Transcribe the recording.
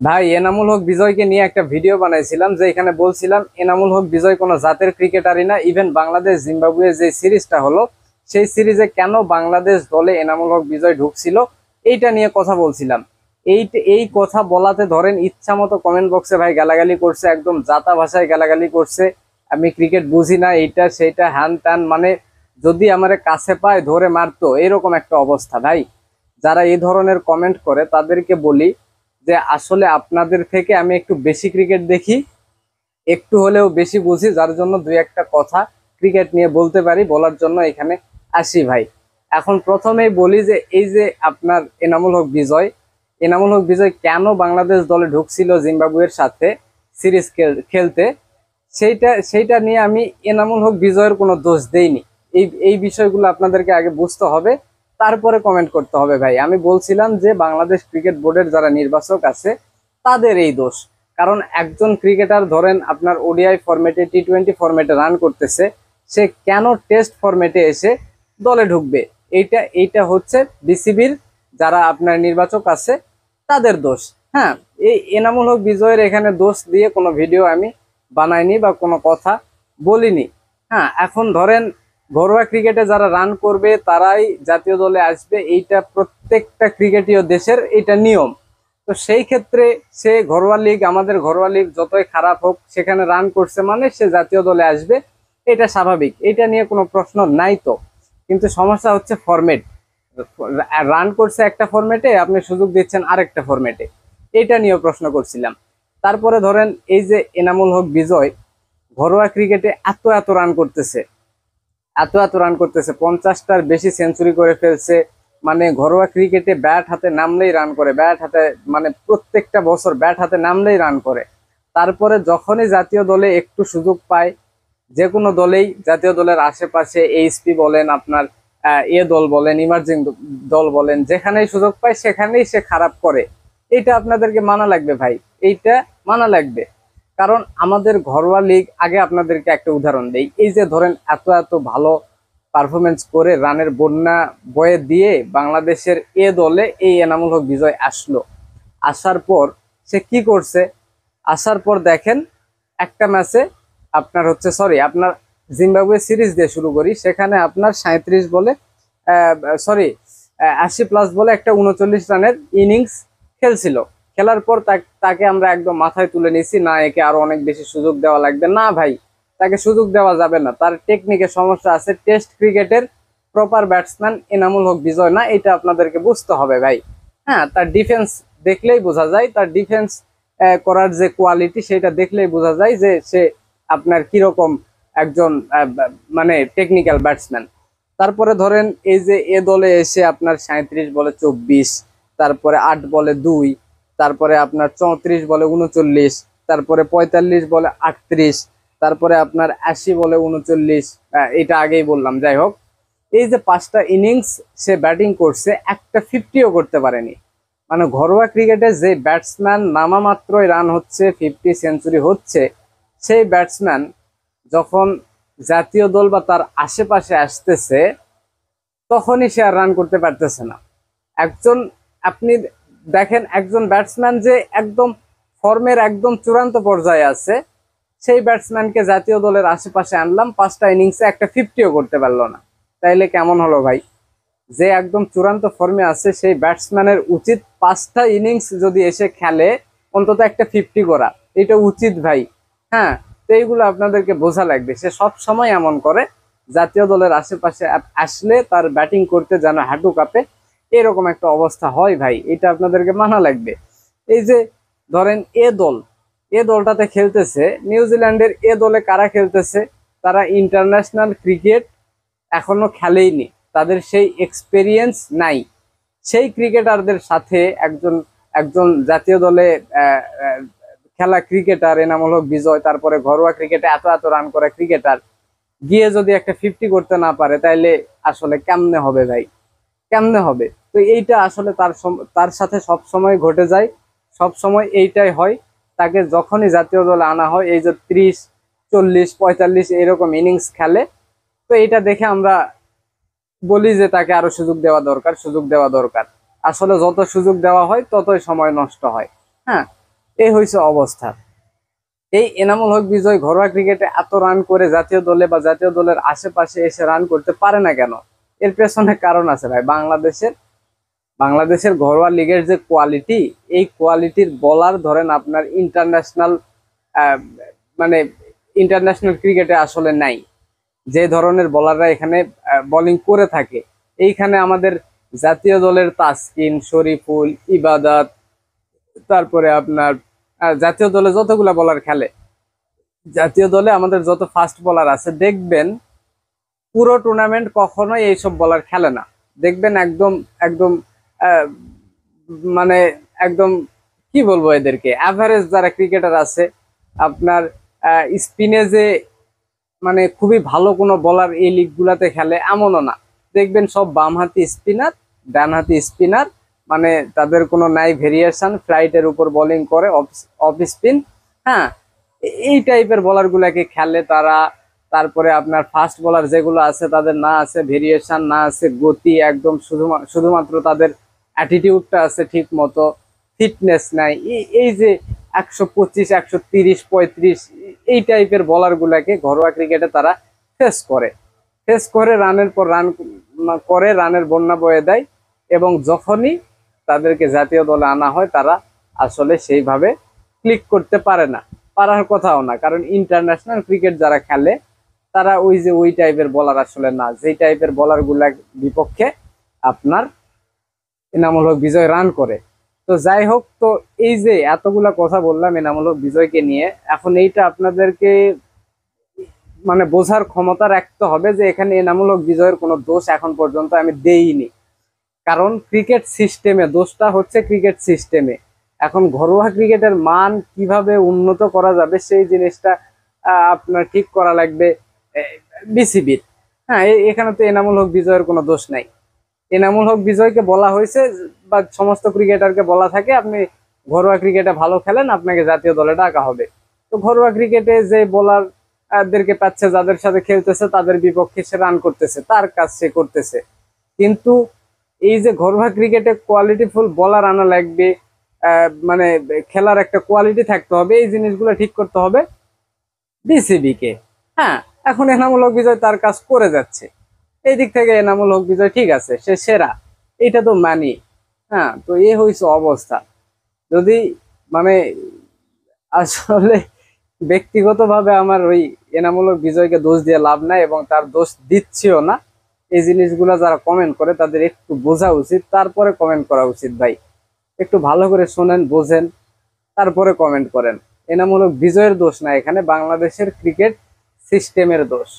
ভাই এনামুল হক বিজয়কে নিয়ে একটা ভিডিও বানাইছিলাম, যে এখানে বলছিলাম এনামুল হক বিজয় কোনো জাতের ক্রিকেটারই না। ইভেন বাংলাদেশ জিম্বাবুয়ে যে সিরিজটা হলো, সেই সিরিজে কেন বাংলাদেশ দলে এনামুল হক বিজয় ঢুকছিল এইটা নিয়ে কথা বলছিলাম। এই এই কথা বলাতে ধরেন ইচ্ছা মতো কমেন্ট বক্সে ভাই গালাগালি করছে, একদম জাতা ভাষায় গালাগালি করছে। আমি ক্রিকেট বুঝি না, এইটা সেইটা হ্যান ত্যান, মানে যদি আমারে কাছে পায় ধরে মারতো, এরকম একটা অবস্থা ভাই। যারা এই ধরনের কমেন্ট করে তাদেরকে বলি যে আসলে আপনাদের থেকে আমি একটু বেশি ক্রিকেট দেখি, একটু হলেও বেশি বুঝি, যার জন্য দুই একটা কথা ক্রিকেট নিয়ে বলতে পারি, বলার জন্য এখানে আসি ভাই। এখন প্রথমেই বলি যে এই যে আপনার এনামুল হক বিজয়, এনামুল হক বিজয় কেন বাংলাদেশ দলে ঢুকছিল জিম্বাবুয়ের সাথে সিরিজ খেলতে, সেইটা সেইটা নিয়ে আমি এনামুল হক বিজয়ের কোনো দোষ দেইনি। এই এই বিষয়গুলো আপনাদেরকে আগে বুঝতে হবে, তারপরে কমেন্ট করতে হবে ভাই। আমি বলছিলাম যে বাংলাদেশ ক্রিকেট বোর্ডের যারা নির্বাচক আছে তাদের এই দোষ। কারণ একজন ক্রিকেটার ধরেন আপনার ওডিআই ফরম্যাটে, টি-20 ফরম্যাটে রান করতেছে, সে কেন টেস্ট ফরম্যাটে এসে দলে ঢুকবে? এইটা এইটা হচ্ছে বিসিবির যারা আপনার নির্বাচক আছে তাদের দোষ। হ্যাঁ, এই এনামুল হক বিজয়ের এখানে দোষ দিয়ে কোনো ভিডিও আমি বানাইনি বা কোনো কথা বলিনি। হ্যাঁ, এখন ধরেন ঘরোয়া ক্রিকেটে যারা রান করবে তারাই জাতীয় দলে আসবে, এইটা প্রত্যেকটা ক্রিকেটীয় দেশের এটা নিয়ম। তো সেই ক্ষেত্রে সে ঘরোয়া লিগ, আমাদের ঘরোয়া লিগ যতই খারাপ হোক, সেখানে রান করছে মানে সে জাতীয় দলে আসবে, এটা স্বাভাবিক, এটা নিয়ে কোনো প্রশ্ন নাই তো। কিন্তু সমস্যা হচ্ছে ফরম্যাট। রান করছে একটা ফরম্যাটে, আপনি সুযোগ দিচ্ছেন আরেকটা ফরম্যাটে, এটা নিয়েও প্রশ্ন করছিলাম। তারপরে ধরেন এই যে এনামুল হক বিজয় ঘরোয়া ক্রিকেটে এত এত রান করতেছে, এত এত রান করতেছে, 50টার বেশি সেঞ্চুরি করে ফেলছে। মানে ঘরোয়া ক্রিকেটে ব্যাট হাতে নামলেই রান করে, ব্যাট হাতে, মানে প্রত্যেকটা বছর ব্যাট হাতে নামলেই রান করে। তারপরে যখনই জাতীয় দলে একটু সুযোগ পায়, যে কোনো দলেই, জাতীয় দলের আশেপাশে এইচপি বলেন, আপনার এ দল বলেন, ইমার্জিং দল বলেন, যেখানেই সুযোগ পায় সেখানেই সে খারাপ করে। এটা আপনাদেরকে মানা লাগবে ভাই, এইটা মানা লাগবে। কারণ আমাদের ঘরোয়া লিগ, আগে আপনাদেরকে একটা উদাহরণ দেই, এই যে ধরেন এত এত ভালো পারফরমেন্স করে রানের বন্যা বয়ে দিয়ে বাংলাদেশের এ দলে এই এনামুল হক বিজয় আসলো। আসার পর সে কি করছে? আসার পর দেখেন একটা ম্যাচে আপনার হচ্ছে, সরি আপনার জিম্বাবুয়ে সিরিজ দিয়ে শুরু করি, সেখানে আপনার 37 বলে, সরি 80+ বলে একটা 39 রানের ইনিংস খেলছিল। খেলার পর তাকে আমরা একদম মাথায় তুলে নিছি, না একে আরো অনেক বেশি সুযোগ দেওয়া লাগবে। না ভাই, তাকে সুযোগ দেওয়া যাবে না, তার টেকনিকের সমস্যা আছে। টেস্ট ক্রিকেটের প্রপার ব্যাটসম্যান এনামুল হক বিজয় না, এটা আপনাদেরকে বুঝতে হবে ভাই। হ্যাঁ, তার ডিফেন্স দেখলেই বোঝা যায়, তার ডিফেন্স করার যে কোয়ালিটি সেটা দেখলেই বোঝা যায় যে সে আপনার কিরকম একজন মানে টেকনিক্যাল ব্যাটসম্যান। তারপরে ধরেন এই যে এ দলে এসে আপনার 37 বলে 24, তারপরে 8 বলে 2, তারপরে আপনার 34 বলে 39, তারপরে 45 বলে 38, তারপরে আপনার 80 বলে 39, এটা আগেই বললাম। যাই হোক, এই যে 5টা ইনিংস সে ব্যাটিং করছে, একটা 50ও করতে পারেনি। মানে ঘরোয়া ক্রিকেটে যে ব্যাটসম্যান নামা মাত্রই রান হচ্ছে, 50 সেঞ্চুরি হচ্ছে, সেই ব্যাটসম্যান যখন জাতীয় দল বা তার আশেপাশে আসতেছে তখনই সে আর রান করতে পারতেছে না। একজন, আপনি দেখেন একজন ব্যাটসম্যান যে একদম ফর্মের একদম চূড়ান্ত পর্যায়ে আছে, সেই ব্যাটসম্যানকে জাতীয় দলের আশেপাশে আনলাম, 5টা ইনিংসে একটা 50ও করতে পারলো না, তাইলে কেমন হলো ভাই? যে একদম চূড়ান্ত ফর্মে আছে সেই ব্যাটসম্যানের উচিত 5টা ইনিংস যদি এসে খেলে অন্তত একটা 50 করা, এটা উচিত ভাই। হ্যাঁ, তো এইগুলো আপনাদেরকে বোঝা লাগবে। সে সব সময় এমন করে, জাতীয় দলের আশেপাশে আসলে তার ব্যাটিং করতে যেন হাঁটু কাঁপে, এরকম একটা অবস্থা হয় ভাই, এটা আপনাদেরকে মানা লাগবে। এই যে ধরেন এ দল, এ দলটাতে খেলতেছে, নিউজিল্যান্ডের এ দলে কারা খেলতেছে? তারা ইন্টারন্যাশনাল ক্রিকেট এখনো খেলেইনি, তাদের সেই এক্সপেরিয়েন্স নাই। সেই ক্রিকেটারদের সাথে একজন একজন জাতীয় দলে খেলা ক্রিকেটার এনামুল হক বিজয়, তারপরে ঘরোয়া ক্রিকেটে এত এত রান করে ক্রিকেটার, গিয়ে যদি একটা 50 করতে না পারে, তাইলে আসলে কেমনে হবে ভাই? কেমনে হবে? তো এইটা আসলে তার সাথে সব সময় ঘটে যায়, সব সময় এইটাই হয়। তাকে যখনই জাতীয় দলে আনা হয়, এই যে 30, 40, 45 এরকম ইনিংস খেলে, তো এটা দেখে আমরা বলি যে তাকে আরো সুযোগ দেওয়া দরকার, সুযোগ দেওয়া দরকার। আসলে যত সুযোগ দেওয়া হয় ততই সময় নষ্ট হয়। হ্যাঁ, এই হয়েছে অবস্থা। এই এনামুল হক বিজয় ঘরোয়া ক্রিকেটে এত রান করে জাতীয় দলে বা জাতীয় দলের আশেপাশে এসে রান করতে পারে না কেন? এর পেছনে কারণ আছে ভাই। বাংলাদেশের ঘরোয়া লিগের যে কোয়ালিটি, এই কোয়ালিটির বলার ধরেন আপনার ইন্টারন্যাশনাল মানে ইন্টারন্যাশনাল ক্রিকেটে আসলে নাই। যে ধরনের বোলাররা এখানে বোলিং করে থাকে, এইখানে আমাদের জাতীয় দলের তাসকিন, শরীফুল, ইবাদত, তারপরে আপনার জাতীয় দলে যতগুলা বোলার খেলে, জাতীয় দলে আমাদের যত ফাস্ট বোলার আছে, দেখবেন পুরো টুর্নামেন্ট কখনোই এইসব বোলার খেলে না। দেখবেন একদম একদম আহ, মানে একদম কি বলবো, এদেরকে অ্যাভারেজ যারা ক্রিকেটার আছে আপনার স্পিনে যে মানে খুবই ভালো কোনো বলার এই লিগ গুলাতে খেলে এমনও না। দেখবেন সব বামহাতি স্পিনার, ডানহাতি স্পিনার, মানে তাদের কোনো নাই ভেরিয়েশন, ফ্লাইটের উপর বোলিং করে, অফ স্পিন। হ্যাঁ, এই টাইপের বলার গুলাকে খেলে তারা। তারপরে আপনার ফাস্ট বলার যেগুলো আছে তাদের না আছে ভেরিয়েশন, না আছে গতি, একদম শুধুমাত্র তাদের অ্যাটিটিউডটা আছে ঠিক মতো, ফিটনেস নাই। এই যে 125, 130, 35 এই টাইপের বলার গুলাকে ঘরোয়া ক্রিকেটে তারা ফেস করে রানের পর রান করে, রানের বন্যা বয়ে দেয়। এবং যখনই তাদেরকে জাতীয় দলে আনা হয়, তারা আসলে সেইভাবে ক্লিক করতে পারে না, পারার কথাও না। কারণ ইন্টারন্যাশনাল ক্রিকেট যারা খেলে তারা ওই টাইপের বলার আসলে না, যেই টাইপের বলার গুলা বিপক্ষে আপনার এনামুল হক বিজয় রান করে। তো যাই হোক, তো এই যে এতগুলা কথা বললাম এনামুল হক বিজয়কে নিয়ে, এখন এইটা আপনাদেরকে মানে বোঝার ক্ষমতা রাখতে হবে যে এখানে এনামুল হক বিজয়ের কোনো দোষ এখন পর্যন্ত আমি দেইনি। কারণ ক্রিকেট সিস্টেমে দোষটা হচ্ছে, ক্রিকেট সিস্টেমে। এখন ঘরোয়া ক্রিকেটের মান কিভাবে উন্নত করা যাবে সেই জিনিসটা আপনার ঠিক করা লাগবে বিসিবির। হ্যাঁ, এখানে তো এনামুল হক বিজয়ের কোনো দোষ নাই। এনামুল হক বিজয়কে বলা হয়েছে, বা সমস্ত ক্রিকেটারকে বলা থাকে, আপনি ঘরোয়া ক্রিকেটে ভালো খেলেন, আপনাকে জাতীয় দলে ডাকা হবে। তো ঘরোয়া ক্রিকেটে যে বোলার দেরকে পাচ্ছে, যাদের সাথে খেলতেছে তাদের বিপক্ষে সে রান করতেছে, তার কাজ সে করতেছে। কিন্তু এই যে ঘরোয়া ক্রিকেটে কোয়ালিটিফুল বলার আনা লাগবে, মানে খেলার একটা কোয়ালিটি থাকতে হবে, এই জিনিসগুলো ঠিক করতে হবে বিসিবি কে। হ্যাঁ, এখন এনামুল হক বিজয় তার কাজ করে যাচ্ছে। এই দিক থেকে এনামুল হক বিজয় ঠিক আছে, সে সেরা, এটা তো মানি। হ্যাঁ, তো এ হয়েছে অবস্থা। যদি মানে আসলে ব্যক্তিগতভাবে আমার ওই এনামুল হক বিজয়কে দোষ দিয়ে লাভ নাই, এবং তার দোষ দিচ্ছিও না। এই জিনিসগুলো যারা কমেন্ট করে তাদের একটু বোঝা উচিত, তারপরে কমেন্ট করা উচিত ভাই। একটু ভালো করে শোনেন, বোঝেন, তারপরে কমেন্ট করেন। এনামূলক বিজয়ের দোষ না, এখানে বাংলাদেশের ক্রিকেট সিস্টেমের দোষ।